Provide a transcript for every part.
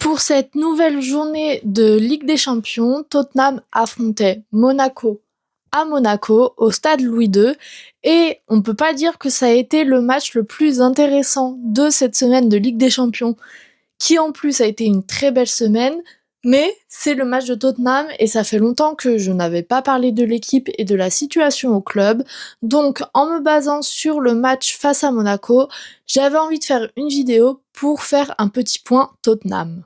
Pour cette nouvelle journée de Ligue des Champions, Tottenham affrontait Monaco à Monaco, au stade Louis II, et on peut pas dire que ça a été le match le plus intéressant de cette semaine de Ligue des Champions, qui en plus a été une très belle semaine, mais c'est le match de Tottenham et ça fait longtemps que je n'avais pas parlé de l'équipe et de la situation au club, donc en me basant sur le match face à Monaco, j'avais envie de faire une vidéo pour faire un petit point Tottenham.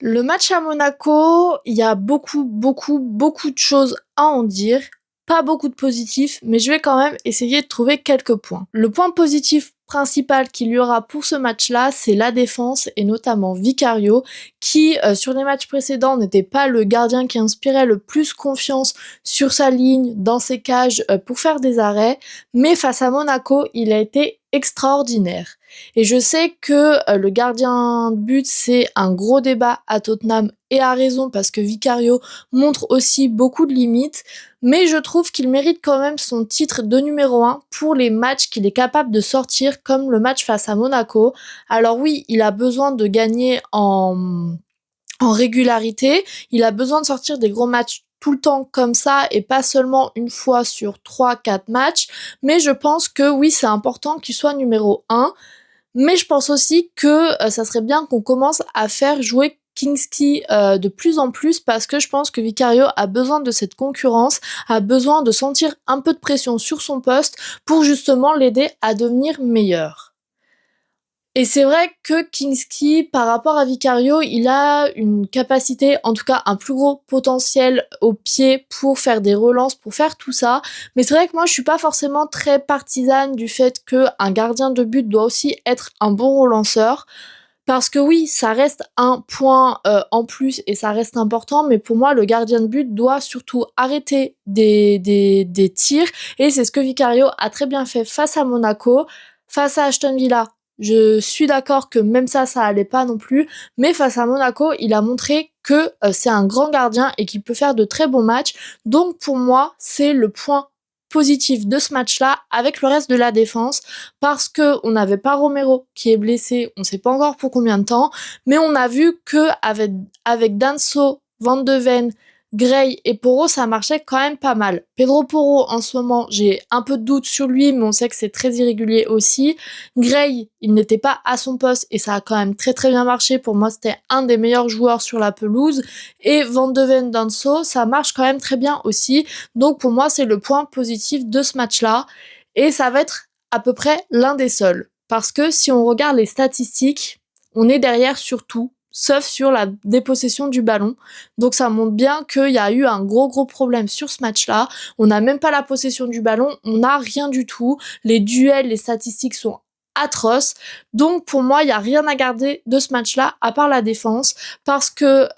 Le match à Monaco, il y a beaucoup de choses à en dire. Pas beaucoup de positifs, mais je vais quand même essayer de trouver quelques points. Le point positif principal qu'il y aura pour ce match-là, c'est la défense et notamment Vicario, qui sur les matchs précédents n'était pas le gardien qui inspirait le plus confiance sur sa ligne, dans ses cages pour faire des arrêts, mais face à Monaco, il a été extraordinaire. Et je sais que le gardien de but, c'est un gros débat à Tottenham, et à raison, parce que Vicario montre aussi beaucoup de limites, mais je trouve qu'il mérite quand même son titre de numéro 1 pour les matchs qu'il est capable de sortir, comme le match face à Monaco. Alors oui, il a besoin de gagner en régularité, il a besoin de sortir des gros matchs tout le temps comme ça et pas seulement une fois sur 3-4 matchs, mais je pense que oui, c'est important qu'il soit numéro 1, mais je pense aussi que ça serait bien qu'on commence à faire jouer Kingsley de plus en plus, parce que je pense que Vicario a besoin de cette concurrence, a besoin de sentir un peu de pression sur son poste pour justement l'aider à devenir meilleur. Et c'est vrai que Kingsley, par rapport à Vicario, il a une capacité, en tout cas un plus gros potentiel au pied pour faire des relances, pour faire tout ça. Mais c'est vrai que moi, je suis pas forcément très partisane du fait qu'un gardien de but doit aussi être un bon relanceur. Parce que oui, ça reste un point en plus et ça reste important, mais pour moi, le gardien de but doit surtout arrêter des tirs, et c'est ce que Vicario a très bien fait face à Monaco. Face à Aston Villa, je suis d'accord que même ça allait pas non plus, mais face à Monaco, il a montré que c'est un grand gardien et qu'il peut faire de très bons matchs. Donc pour moi, c'est le point positif de ce match-là, avec le reste de la défense, parce que on n'avait pas Romero qui est blessé, on sait pas encore pour combien de temps, mais on a vu que avec Danso, Van de Ven, Gray et Porro, ça marchait quand même pas mal. Pedro Porro, en ce moment, j'ai un peu de doute sur lui, mais on sait que c'est très irrégulier aussi. Gray, il n'était pas à son poste et ça a quand même très bien marché. Pour moi, c'était un des meilleurs joueurs sur la pelouse. Et Van de Ven, Danso, ça marche quand même très bien aussi. Donc pour moi, c'est le point positif de ce match-là. Et ça va être à peu près l'un des seuls. Parce que si on regarde les statistiques, on est derrière sur tout, sauf sur la dépossession du ballon. Donc ça montre bien qu'il y a eu un gros problème sur ce match-là. On n'a même pas la possession du ballon, on n'a rien du tout. Les duels, les statistiques sont atroces. Donc pour moi, il y a rien à garder de ce match-là à part la défense, parce que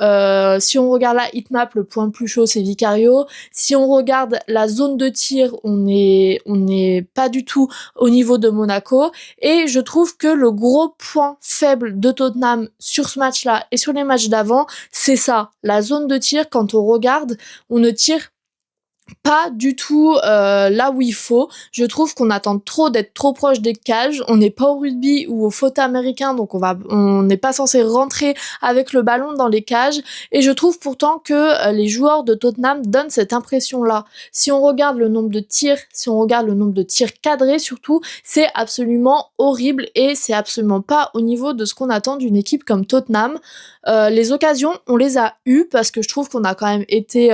si on regarde la heatmap, le point le plus chaud c'est Vicario. Si on regarde la zone de tir, on est pas du tout au niveau de Monaco, et je trouve que le gros point faible de Tottenham sur ce match-là et sur les matchs d'avant, c'est ça, la zone de tir. Quand on regarde, on ne tire pas du tout là où il faut. Je trouve qu'on attend trop d'être trop proche des cages. On n'est pas au rugby ou au foot américain, donc on n'est pas censé rentrer avec le ballon dans les cages. Et je trouve pourtant que les joueurs de Tottenham donnent cette impression-là. Si on regarde le nombre de tirs, si on regarde le nombre de tirs cadrés surtout, c'est absolument horrible et c'est absolument pas au niveau de ce qu'on attend d'une équipe comme Tottenham. Les occasions, on les a eues, parce que je trouve qu'on a quand même été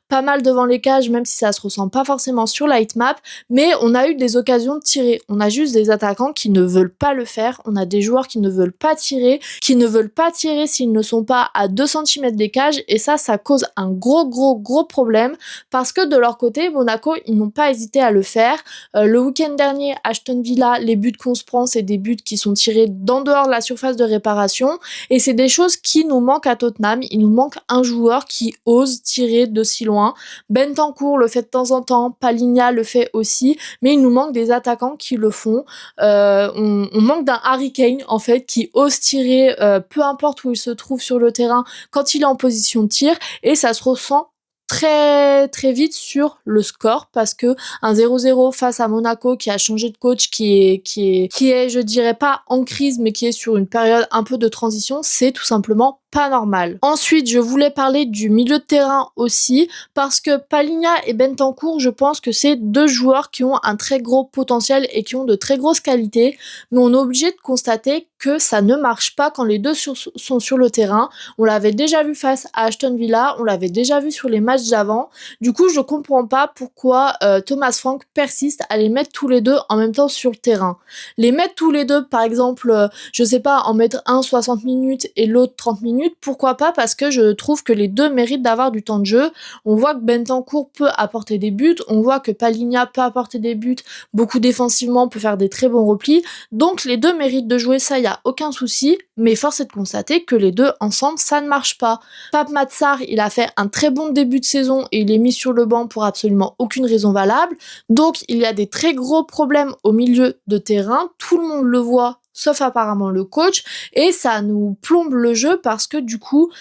pas mal devant les cages, même si ça se ressent pas forcément sur la heatmap, mais on a eu des occasions de tirer. On a juste des attaquants qui ne veulent pas le faire, on a des joueurs qui ne veulent pas tirer, s'ils ne sont pas à 2 cm des cages, et ça cause un gros problème, parce que de leur côté, Monaco, ils n'ont pas hésité à le faire. Le week-end dernier, Aston Villa, les buts qu'on se prend, c'est des buts qui sont tirés d'en dehors de la surface de réparation, et c'est des choses qui nous manquent à Tottenham. Il nous manque un joueur qui ose tirer de si loin. Bentancur le fait de temps en temps, Palhinha le fait aussi, mais il nous manque des attaquants qui le font. On manque d'un Harry Kane, en fait, qui ose tirer peu importe où il se trouve sur le terrain quand il est en position de tir, et ça se ressent très très vite sur le score parce que un 0-0 face à Monaco qui a changé de coach, qui est je dirais pas en crise mais qui est sur une période un peu de transition, c'est tout simplement pas normal. Ensuite, je voulais parler du milieu de terrain aussi parce que Palhinha et Bentancur, je pense que c'est deux joueurs qui ont un très gros potentiel et qui ont de très grosses qualités, mais on est obligé de constater que ça ne marche pas quand les deux sont sur le terrain. On l'avait déjà vu face à Aston Villa, on l'avait déjà vu sur les matchs d'avant. Du coup, je comprends pas pourquoi Thomas Frank persiste à les mettre tous les deux en même temps sur le terrain. Les mettre tous les deux, par exemple, je sais pas, en mettre un 60 minutes et l'autre 30 minutes, pourquoi pas? Parce que je trouve que les deux méritent d'avoir du temps de jeu. On voit que Bentancur peut apporter des buts, on voit que Palhinha peut apporter des buts, beaucoup défensivement, peut faire des très bons replis. Donc les deux méritent de jouer, ça y a aucun souci, mais force est de constater que les deux ensemble ça ne marche pas. Pape Matsar, il a fait un très bon début de saison et il est mis sur le banc pour absolument aucune raison valable. Donc il y a des très gros problèmes au milieu de terrain, tout le monde le voit sauf apparemment le coach et ça nous plombe le jeu parce que du coup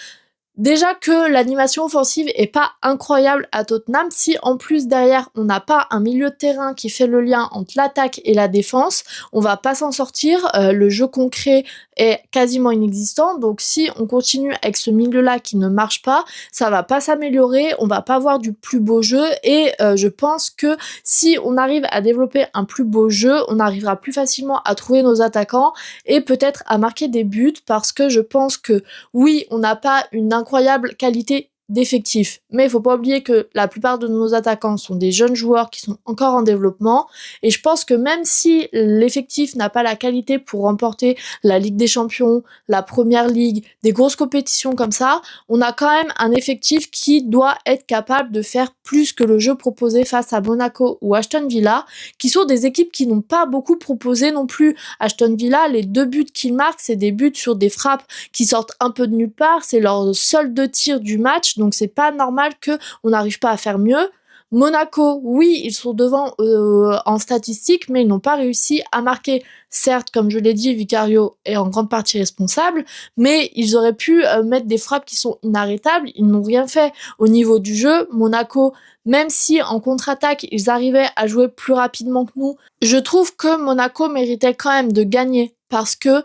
déjà que l'animation offensive est pas incroyable à Tottenham, si en plus derrière on n'a pas un milieu de terrain qui fait le lien entre l'attaque et la défense, on va pas s'en sortir. Le jeu concret est quasiment inexistant, donc si on continue avec ce milieu-là qui ne marche pas, ça va pas s'améliorer, on va pas avoir du plus beau jeu et je pense que si on arrive à développer un plus beau jeu, on arrivera plus facilement à trouver nos attaquants et peut-être à marquer des buts parce que je pense que oui, on n'a pas une incroyable qualité d'effectif, mais il faut pas oublier que la plupart de nos attaquants sont des jeunes joueurs qui sont encore en développement et je pense que même si l'effectif n'a pas la qualité pour remporter la Ligue des Champions, la Première Ligue, des grosses compétitions comme ça, on a quand même un effectif qui doit être capable de faire plus que le jeu proposé face à Monaco ou Aston Villa, qui sont des équipes qui n'ont pas beaucoup proposé non plus. Aston Villa, les 2 buts qu'ils marquent, c'est des buts sur des frappes qui sortent un peu de nulle part, c'est leurs seuls 2 tirs du match, donc c'est pas normal que on n'arrive pas à faire mieux. Monaco, oui, ils sont devant en statistiques, mais ils n'ont pas réussi à marquer. Certes, comme je l'ai dit, Vicario est en grande partie responsable, mais ils auraient pu mettre des frappes qui sont inarrêtables, ils n'ont rien fait. Au niveau du jeu, Monaco, même si en contre-attaque, ils arrivaient à jouer plus rapidement que nous, je trouve que Monaco méritait quand même de gagner parce que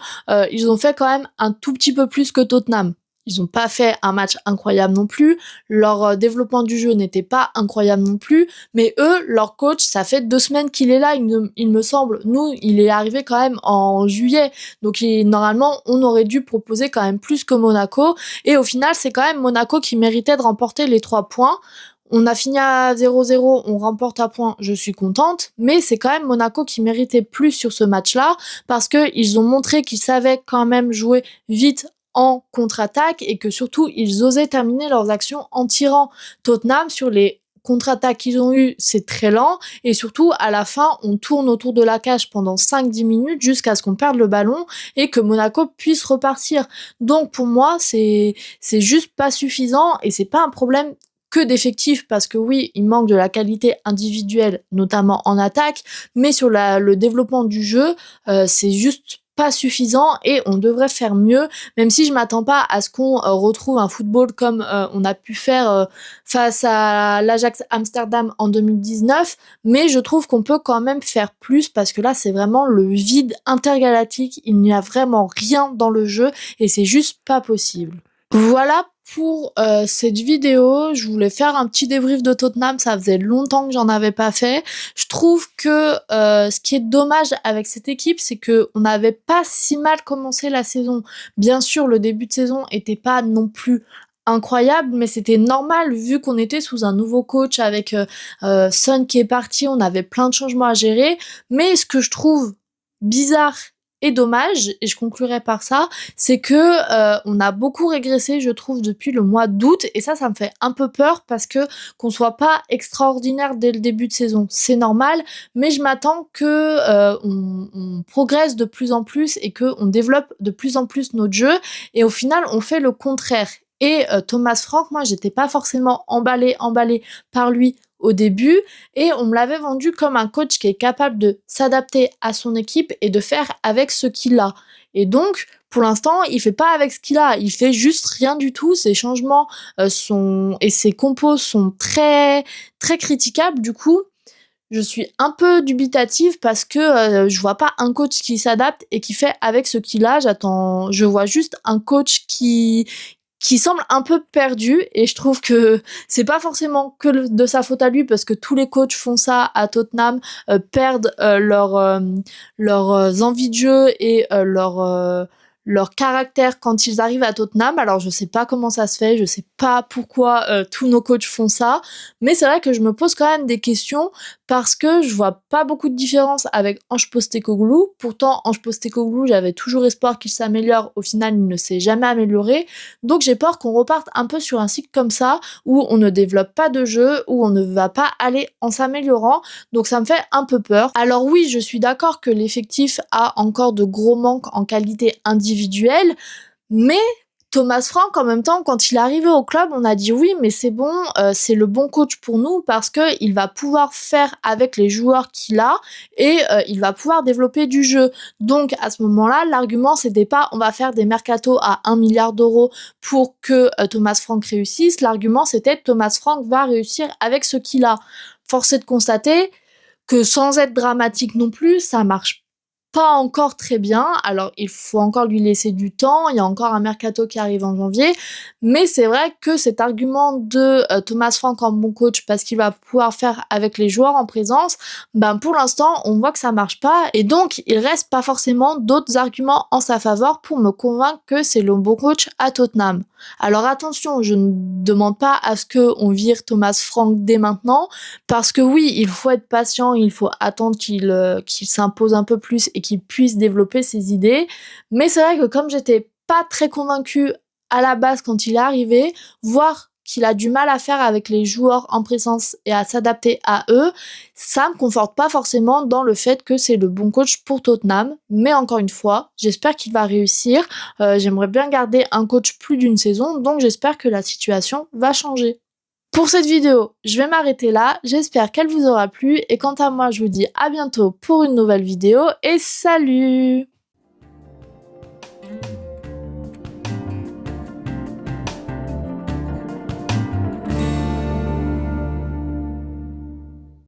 ils ont fait quand même un tout petit peu plus que Tottenham. Ils ont pas fait un match incroyable non plus, leur développement du jeu n'était pas incroyable non plus, mais eux, leur coach, ça fait 2 semaines qu'il est là, il me semble. Nous, il est arrivé quand même en juillet, donc normalement, on aurait dû proposer quand même plus que Monaco, et au final, c'est quand même Monaco qui méritait de remporter les 3 points. On a fini à 0-0, on remporte un point, je suis contente, mais c'est quand même Monaco qui méritait plus sur ce match-là, parce qu'ils ont montré qu'ils savaient quand même jouer vite en contre-attaque et que surtout ils osaient terminer leurs actions en tirant. Tottenham, sur les contre-attaques qu'ils ont eues, c'est très lent et surtout à la fin on tourne autour de la cage pendant 5-10 minutes jusqu'à ce qu'on perde le ballon et que Monaco puisse repartir. Donc pour moi c'est juste pas suffisant et c'est pas un problème que d'effectifs parce que oui, il manque de la qualité individuelle, notamment en attaque, mais sur le développement du jeu, c'est juste pas suffisant et on devrait faire mieux, même si je m'attends pas à ce qu'on retrouve un football comme on a pu faire face à l'Ajax Amsterdam en 2019, mais je trouve qu'on peut quand même faire plus parce que là c'est vraiment le vide intergalactique, il n'y a vraiment rien dans le jeu et c'est juste pas possible. Voilà pour cette vidéo, je voulais faire un petit débrief de Tottenham, ça faisait longtemps que j'en avais pas fait. Je trouve que ce qui est dommage avec cette équipe, c'est que on n'avait pas si mal commencé la saison. Bien sûr, le début de saison était pas non plus incroyable, mais c'était normal vu qu'on était sous un nouveau coach avec Son qui est parti, on avait plein de changements à gérer. Mais ce que je trouve bizarre et dommage, et je conclurai par ça, c'est que on a beaucoup régressé, je trouve, depuis le mois d'août, et ça me fait un peu peur parce que qu'on soit pas extraordinaire dès le début de saison, c'est normal, mais je m'attends que on progresse de plus en plus et que on développe de plus en plus notre jeu, et au final, on fait le contraire. Et Thomas Frank, moi, j'étais pas forcément emballée par lui au début et on me l'avait vendu comme un coach qui est capable de s'adapter à son équipe et de faire avec ce qu'il a. Et donc, pour l'instant, il fait pas avec ce qu'il a, il fait juste rien du tout. Ses changements et ses compos sont très très critiquables. Du coup, je suis un peu dubitative parce que je vois pas un coach qui s'adapte et qui fait avec ce qu'il a. Je vois juste un coach qui semble un peu perdu et je trouve que c'est pas forcément que de sa faute à lui parce que tous les coachs font ça à Tottenham, perdent leurs envies de jeu et leur caractère quand ils arrivent à Tottenham. Alors je sais pas comment ça se fait, je sais pas pourquoi tous nos coachs font ça, mais c'est vrai que je me pose quand même des questions parce que je vois pas beaucoup de différence avec Ange Postecoglou. Pourtant Ange Postecoglou, j'avais toujours espoir qu'il s'améliore, au final il ne s'est jamais amélioré. Donc j'ai peur qu'on reparte un peu sur un cycle comme ça, où on ne développe pas de jeu, où on ne va pas aller en s'améliorant. Donc ça me fait un peu peur. Alors oui, je suis d'accord que l'effectif a encore de gros manques en qualité individuelle, mais Thomas Frank, en même temps, quand il est arrivé au club, on a dit oui, mais c'est bon, c'est le bon coach pour nous parce que il va pouvoir faire avec les joueurs qu'il a et il va pouvoir développer du jeu. Donc à ce moment-là, l'argument c'était pas on va faire des mercatos à 1 milliard d'euros pour que Thomas Frank réussisse. L'argument c'était Thomas Frank va réussir avec ce qu'il a. Force est de constater que sans être dramatique non plus, ça marche pas encore très bien. Alors, il faut encore lui laisser du temps. Il y a encore un mercato qui arrive en janvier. Mais c'est vrai que cet argument de Thomas Frank en bon coach parce qu'il va pouvoir faire avec les joueurs en présence, ben pour l'instant, on voit que ça marche pas. Et donc, il reste pas forcément d'autres arguments en sa faveur pour me convaincre que c'est le bon coach à Tottenham. Alors attention, je ne demande pas à ce qu'on vire Thomas Frank dès maintenant, parce que oui, il faut être patient, il faut attendre qu'il s'impose un peu plus et qu'il puisse développer ses idées. Mais c'est vrai que comme j'étais pas très convaincue à la base quand il est arrivé, voir qu'il a du mal à faire avec les joueurs en présence et à s'adapter à eux, ça me conforte pas forcément dans le fait que c'est le bon coach pour Tottenham. Mais encore une fois, j'espère qu'il va réussir. J'aimerais bien garder un coach plus d'une saison, donc j'espère que la situation va changer. Pour cette vidéo, je vais m'arrêter là, j'espère qu'elle vous aura plu et quant à moi je vous dis à bientôt pour une nouvelle vidéo et salut!